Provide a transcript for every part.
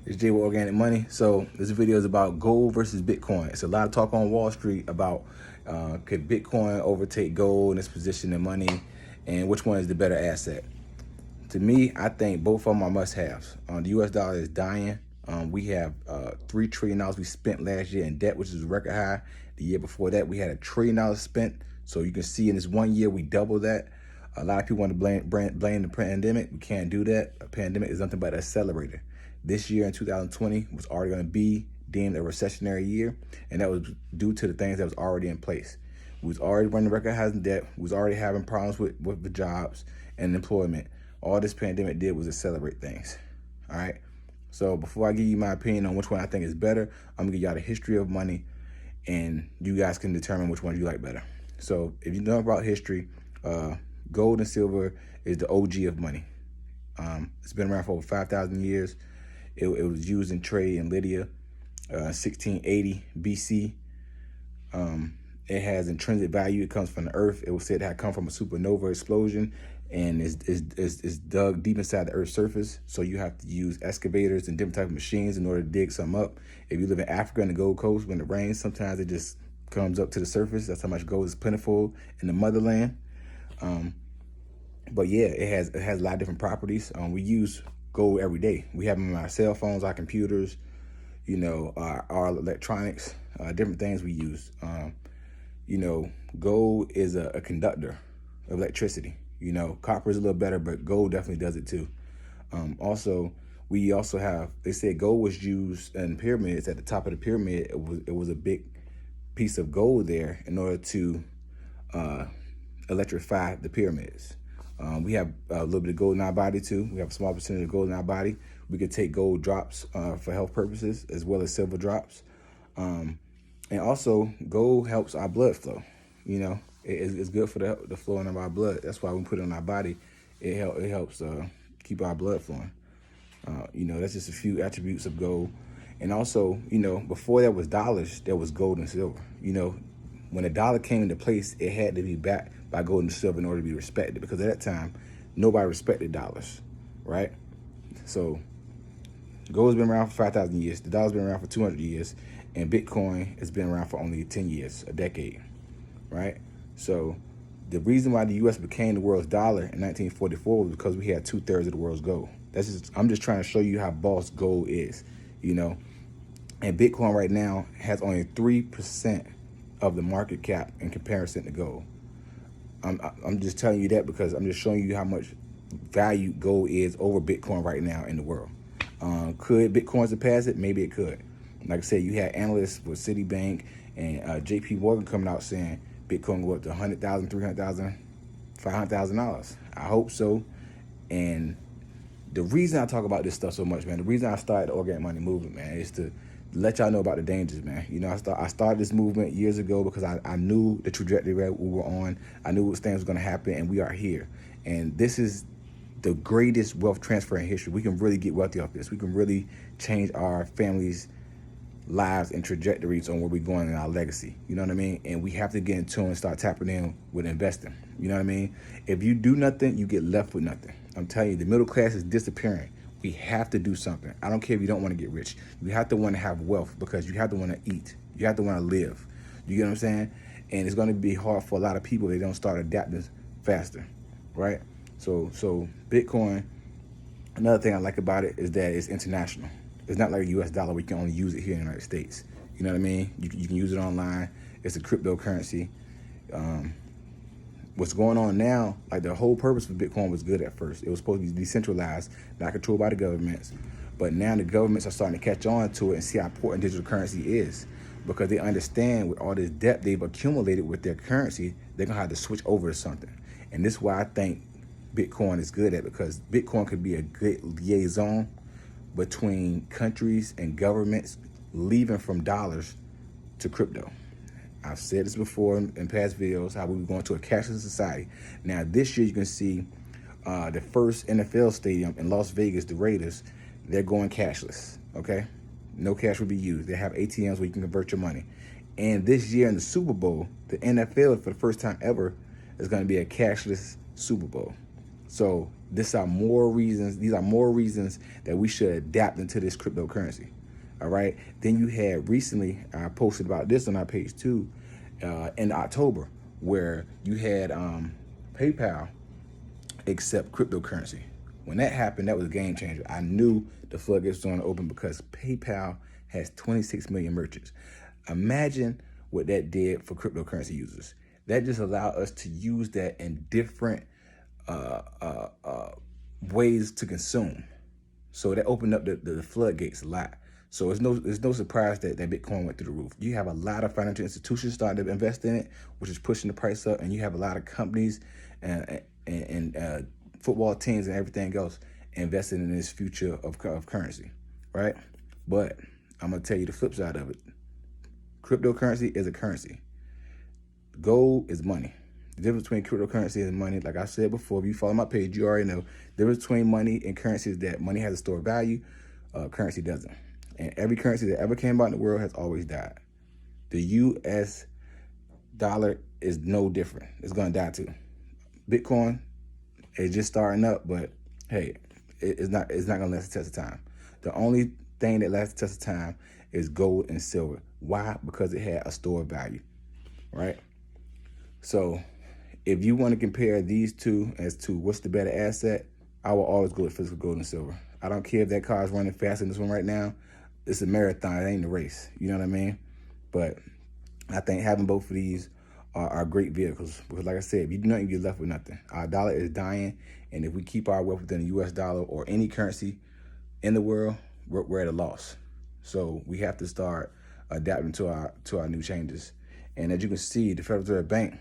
It's Jay with Organic Money. So this video is about gold versus Bitcoin. It's a lot of talk on Wall Street about could Bitcoin overtake gold in its position in money, and which one is the better asset. To me, I think both of them are must-haves. The U.S. dollar is dying. We have $3 trillion we spent last year in debt, which is a record high. The year before that, we had $1 trillion spent. So you can see in this 1 year, we doubled that. A lot of people want to blame the pandemic. We can't do that. A pandemic is nothing but an accelerator. This year in 2020 was already going to be deemed a recessionary year, and that was due to the things that was already in place. We was already running record highs in debt. We was already having problems with the jobs and employment. All this pandemic did was accelerate things. All right. So before I give you my opinion on which one I think is better, I'm gonna give y'all the history of money, and you guys can determine which one you like better. So if you know about history, gold and silver is the OG of money. It's been around for over 5,000 years. It was used in trade in Lydia, 1680 BC. It has intrinsic value. It comes from the earth. It was said to have come from a supernova explosion, and it's dug deep inside the earth's surface. So you have to use excavators and different type of machines in order to dig something up. If you live in Africa and the Gold Coast, when it rains, sometimes it just comes up to the surface. That's how much gold is plentiful in the motherland. But yeah, it has a lot of different properties. We use gold every day. We have them on our cell phones, our computers, our electronics, different things we use. Gold is a conductor of electricity. Copper is a little better, but gold definitely does it too. We also have, they said gold was used in pyramids. At the top of the pyramid, it was a big piece of gold there in order to electrify the pyramids. We have a little bit of gold in our body too. We have a small percentage of gold in our body. We could take gold drops for health purposes, as well as silver drops. And also, gold helps our blood flow. It's good for the flowing of our blood. That's why we put it on our body. It helps keep our blood flowing. That's just a few attributes of gold. And also, before there was dollars, there was gold and silver. When a dollar came into place, it had to be backed by gold and silver in order to be respected, because at that time, nobody respected dollars, right? So gold's been around for 5,000 years. The dollar's been around for 200 years, and Bitcoin has been around for only 10 years, a decade, right? So the reason why the U.S. became the world's dollar in 1944 was because we had 2/3 of the world's gold. I'm just trying to show you how boss gold is, And Bitcoin right now has only 3% of the market cap in comparison to gold. I'm just telling you that because I'm just showing you how much value gold is over Bitcoin right now in the world. Could Bitcoin surpass it? Maybe it could. Like I said, you had analysts with Citibank and JP Morgan coming out saying Bitcoin go up to $100,000, $300,000, $500,000. I hope so. And the reason I talk about this stuff so much, man, the reason I started the Organic Money movement, man, is to let y'all know about the dangers, man. I started this movement years ago because I knew the trajectory we were on. I knew what things were going to happen, and we are here. And this is the greatest wealth transfer in history. We can really get wealthy off this. We can really change our families' lives and trajectories on where we're going in our legacy. You know what I mean? And we have to get in tune and start tapping in with investing. You know what I mean? If you do nothing, you get left with nothing. I'm telling you, the middle class is disappearing. We have to do something. I don't care if you don't want to get rich. You have to want to have wealth, because you have to want to eat. You have to want to live. You get what I'm saying? And it's going to be hard for a lot of people if they don't start adapting faster, right? So Bitcoin, another thing I like about it is that it's international. It's not like a U.S. dollar where you can only use it here in the United States. You know what I mean? You can use it online. It's a cryptocurrency. What's going on now, like the whole purpose of Bitcoin was good at first. It was supposed to be decentralized, not controlled by the governments. But now the governments are starting to catch on to it and see how important digital currency is, because they understand with all this debt they've accumulated with their currency, they're going to have to switch over to something. And this is why I think Bitcoin is good at, because Bitcoin could be a good liaison between countries and governments leaving from dollars to crypto. I've said this before in past videos, how we were going to a cashless society. Now, this year you can see the first NFL stadium in Las Vegas, the Raiders, they're going cashless, okay? No cash will be used. They have ATMs where you can convert your money. And this year in the Super Bowl, the NFL, for the first time ever, is going to be a cashless Super Bowl. So These are more reasons that we should adapt into this cryptocurrency. All right. Then you had recently, I posted about this on our page too, in October, where you had PayPal accept cryptocurrency. When that happened, that was a game changer. I knew the floodgates were going to open because PayPal has 26 million merchants. Imagine what that did for cryptocurrency users. That just allowed us to use that in different ways to consume. So that opened up the floodgates a lot. So it's no surprise that Bitcoin went through the roof. You have a lot of financial institutions starting to invest in it, which is pushing the price up, and you have a lot of companies and football teams and everything else investing in this future of currency, right? But I'm gonna tell you the flip side of it. Cryptocurrency is a currency. Gold is money. The difference between cryptocurrency and money, like I said before, if you follow my page, you already know the difference between money and currency is that money has a stored value, currency doesn't. And every currency that ever came about in the world has always died. The US dollar is no different. It's gonna die too. Bitcoin is just starting up, but hey, it's not gonna last the test of time. The only thing that lasts the test of time is gold and silver. Why? Because it had a stored value, right? So if you want to compare these two as to what's the better asset, I will always go with physical gold and silver. I don't care if that car is running faster than this one right now. It's a marathon, it ain't a race. You know what I mean? But I think having both of these are great vehicles. Because like I said, if you do nothing, you're left with nothing. Our dollar is dying. And if we keep our wealth within the US dollar or any currency in the world, we're at a loss. So we have to start adapting to our new changes. And as you can see, the Federal Reserve Bank,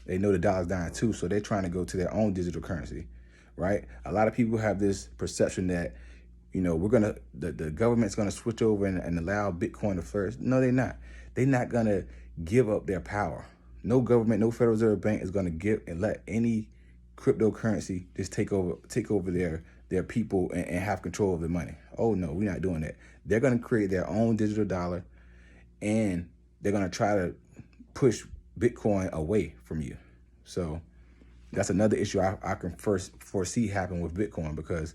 they know the dollar's dying too, so they're trying to go to their own digital currency, right? A lot of people have this perception that, you know, the government's gonna switch over and allow Bitcoin to flourish. No, they're not. They're not gonna give up their power. No government, no Federal Reserve Bank is gonna give and let any cryptocurrency just take over their people and have control of the money. Oh no, we're not doing that. They're gonna create their own digital dollar, and they're gonna try to push Bitcoin away from you. So that's another issue I can first foresee happen with Bitcoin, because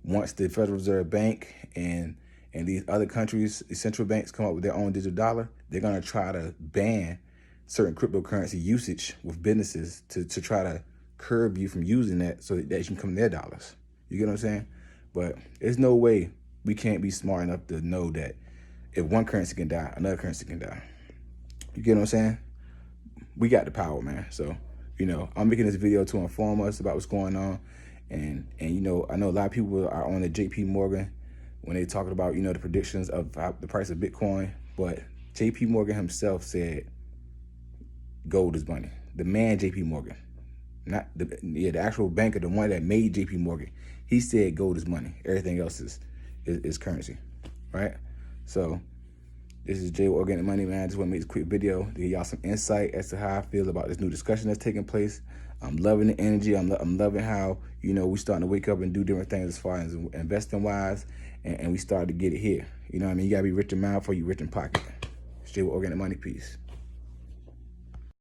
once the Federal Reserve Bank and these other countries, the central banks, come up with their own digital dollar, they're gonna try to ban certain cryptocurrency usage with businesses to try to curb you from using that so that you can come their dollars. You get what I'm saying? But there's no way we can't be smart enough to know that if one currency can die, another currency can die. You get what I'm saying? We got the power, man. So, you know, I'm making this video to inform us about what's going on. And you know, I know a lot of people are on the JP Morgan when they talking about, you know, the predictions of the price of Bitcoin. But JP Morgan himself said gold is money. The man JP Morgan, not the actual banker, the one that made JP Morgan. He said gold is money. Everything else is currency, right? So this is Jay with Organic Money, man. I just want to make this quick video to give y'all some insight as to how I feel about this new discussion that's taking place. I'm loving the energy. I'm loving how, you know, we starting to wake up and do different things as far as investing wise, and we started to get it here. You know what I mean? You got to be rich in mind before you rich in pocket. It's Jay with Organic Money. Peace.